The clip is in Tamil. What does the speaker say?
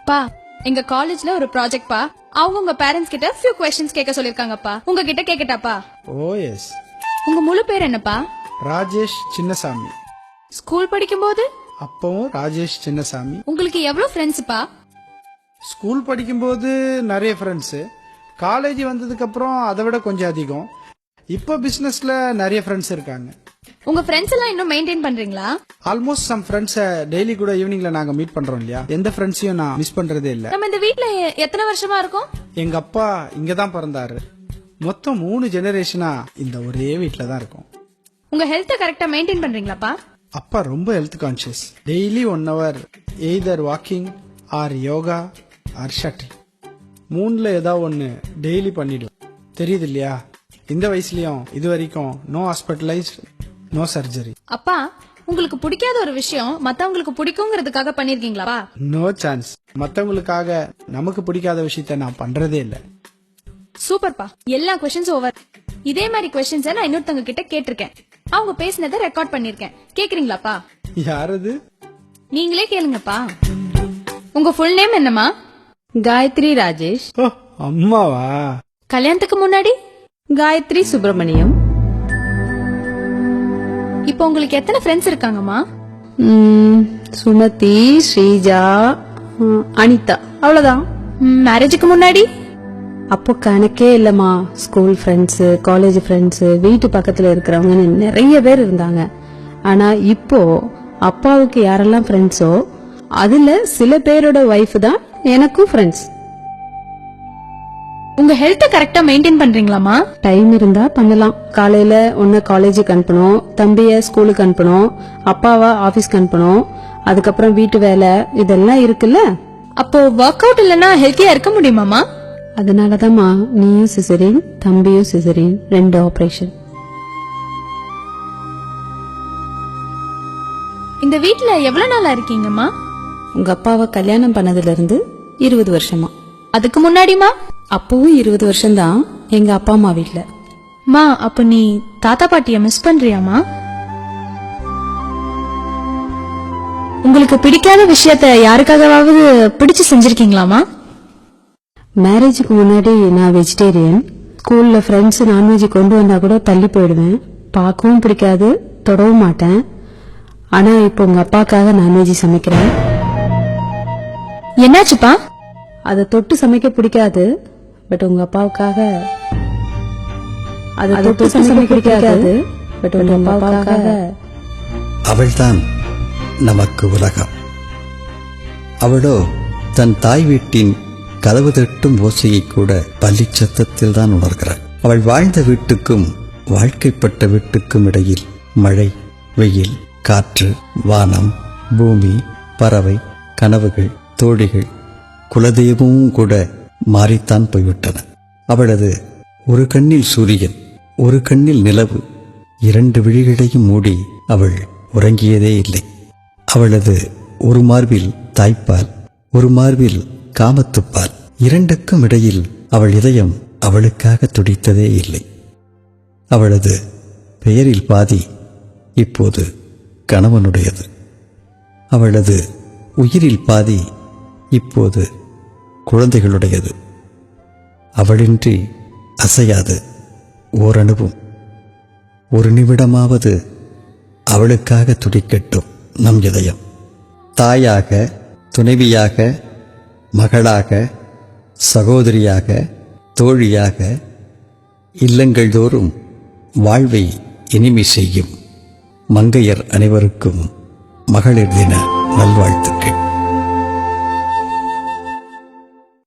பா எங்க காலேஜ்ல ஒரு ப்ராஜெக்ட் பா அவங்க உங்க பேரண்ட்ஸ் கிட்ட few questions கேட்க சொல்லிருக்காங்கப்பா. உங்ககிட்ட கேக்கட்டாப்பா? ஓ எஸ். உங்க முழு பேர் என்னப்பா? ராஜேஷ் சின்னசாமி. ஸ்கூல் படிக்கும்போது அப்பவும் ராஜேஷ் சின்னசாமி. உங்களுக்கு எவ்வளவு ஃப்ரெண்ட்ஸ்ப்பா? ஸ்கூல் படிக்கும்போது நிறைய ஃப்ரெண்ட்ஸு, காலேஜ் வந்ததுக்கு அப்புறம் அதை விட கொஞ்சம் அதிகம். இப்போ பிசினஸ்ல நிறைய ஃப்ரெண்ட்ஸ் இருக்காங்க. உங்க ஃப்ரெண்ட்ஸ் எல்லாம் இன்னும் மெயின்டைன் பண்றீங்களா? ஆல்மோஸ்ட் சம் ஃப்ரெண்ட்ஸை டெய்லி கூட ஈவினிங்ல நாங்க மீட் பண்றோம் இல்லையா, எந்த ஃப்ரெண்ட்ஸையும் நான் மிஸ் பண்றதே இல்ல. நம்ம இந்த வீட்ல எத்தனை வருஷமா இருக்கோம்? எங்க அப்பா இங்க தான் பிறந்தாரு. மொத்தம் 3 ஜெனரேஷனா இந்த ஒரே வீட்ல தான் இருக்கோம். உங்க ஹெல்த்தை கரெக்டா மெயின்டைன் பண்றீங்களாப்பா? அப்பா ரொம்ப health conscious. Daily 1 hour either walking or yoga or shuttle, 3ல ஏதாவது ஒன்று டெய்லி பண்ணிடுவோம். தெரியுது இல்லையா, இந்த வயசுலயும் இது வரைக்கும் நோ ஹாஸ்பிட்டலைஸ், நோ சர்ஜரி. அப்பா உங்களுக்கு பிடிக்காத ஒரு விஷயம் மத்தவங்களுக்கு பிடிக்குங்கிறதுக்காக பண்ணிருக்கீங்களா? No chance. மத்தவங்களுக்காக நமக்கு பிடிக்காத விஷயத்த நான் பண்றதே இல்ல. சூப்பர்ப்பா, எல்லா கொஸ்டின்ஸ் ஓவர். இதே மாதிரி கொஸ்டின்ஸ் நான் இன்னொருத்தவங்க கிட்ட கேட்டிருக்கேன். அவங்க பேசினதை ரெக்கார்ட் பண்ணிருக்கேன். கேக்குறீங்களாப்பா? யாரது? நீங்களே கேளுங்கப்பா. உங்க ஃபுல் நேம் என்னமா? காயத்ரி ராஜேஷ். ஓ அம்மாவா? கல்யாணத்துக்கு முன்னாடி காயத்ரி சுப்பிரமணியம். இப்போ உங்களுக்கு எத்தனை ஃப்ரெண்ட்ஸ் இருக்காங்கம்மா? சுமதி, ஸ்ரீஜா, அனிதா, அவ்வளவுதான். மேரேஜுக்கு முன்னாடி அப்போ கணக்கே இல்லம்மா. ஸ்கூல் ஃப்ரெண்ட்ஸ், காலேஜ் ஃப்ரெண்ட்ஸ், வீட்டு பக்கத்துல இருக்கிறவங்க நிறைய பேர் இருந்தாங்க. ஆனா இப்போ அப்பாவுக்கு யாரெல்லாம் ஃப்ரெண்ட்ஸோ அதுல சில பேரோட ஒய்ஃப் தான் எனக்கும் ஃப்ரெண்ட்ஸ். உங்க ஹெல்த்தை கரெக்டா மெயின்டைன் பண்றீங்களாமா? டைம் இருந்தா பண்ணலாம். காலையில ஒன்னு காலேஜுக்கு அனுப்பணும், தம்பிய ஸ்கூலுக்கு அனுப்பணும், அப்பாவை ஆபீஸ்க்கு அனுப்பணும், அதுக்கப்புறம் வீட்டு வேலை இதெல்லாம் இருக்குல்ல. அப்போ ஒர்க் அவுட் இல்லனா ஹெல்த்தியா இருக்க முடியுமாமா? அதனாலதாம்மா நீயும் சிசரின், தம்பியும் சிசரின், 2 ஆபரேஷன். இந்த வீட்ல எவ்வளவு நாளா இருக்கீங்கம்மா? உங்க அப்பாவை கல்யாணம் பண்ணதுல இருந்து 20 வருஷமா. அதுக்கு முன்னாடிமா? அப்பவும் 20 வருஷம்தான் எங்க அப்பா அம்மா வீட்ல. மா, அப்ப நீ தாத்தா பாட்டிய மிஸ் பண்றியாமா? உங்களுக்கு பிடிக்காத விஷயத்த யாருக்காகவாவது பிடிச்சு செஞ்சிருக்கீங்களாமா? மேரேஜுக்கு முன்னாடி நான் வெஜிடேரியன். ஸ்கூல்ல ஃப்ரெண்ட்ஸ் நான்வெஜ் கொண்டு வந்தா கூட தள்ளி போயிடுவேன். பார்க்கவும் பிடிக்காது, தொடவும் மாட்டேன். ஆனா இப்போ உங்க அப்பாக்காக நான்வெஜ் சமைக்கிறேன். என்னாச்சுப்பா? அதை தொட்டு சமைக்க பிடிக்காது, பட் உங்க அப்பாவுக்காக. அதை தொட்டு சமைக்க பிடிக்காது, பட் உங்க அப்பாவுக்காக. அவள்தான் நமக்கு உலகம். அவளோ தன் தாய் வீட்டின் கதவு தட்டும் ஓசையை கூட பள்ளி சத்தத்தில் தான் உணர்கிறாள். அவள் வாழ்ந்த வீட்டுக்கும் வாழ்க்கைப்பட்ட வீட்டுக்கும் இடையில் மழை, வெயில், காற்று, வானம், பூமி, பறவை, கனவுகள், தோழிகள், குலதெய்வமும் கூட மாறித்தான் போய்விட்டன. அவளது ஒரு கண்ணில் சூரியன், ஒரு கண்ணில் நிலவு, 2 விழிகளையும் மூடி அவள் உறங்கியதே இல்லை. அவளது ஒரு மார்பில் தாய்ப்பால், ஒரு மார்பில் காமத்துப்பால், 2க்கும் இடையில் அவள் இதயம் அவளுக்காக துடித்ததே இல்லை. அவளது பெயரில் பாதி இப்போது கணவனுடையது. அவளது உயிரில் பாதி இப்போது குழந்தைகளுடையது. அவளின்றி அசையாது ஓரணுவும். ஒரு நிமிடமாவது அவளுக்காக துடிக்கட்டும் நம் இதயம். தாயாக, துணைவியாக, மகளாக, சகோதரியாக, தோழியாக இல்லங்கள் தோறும் வாழ்வை இனிமை செய்யும் மங்கையர் அனைவருக்கும் மகளிர் தின நல்வாழ்த்துக்கள்.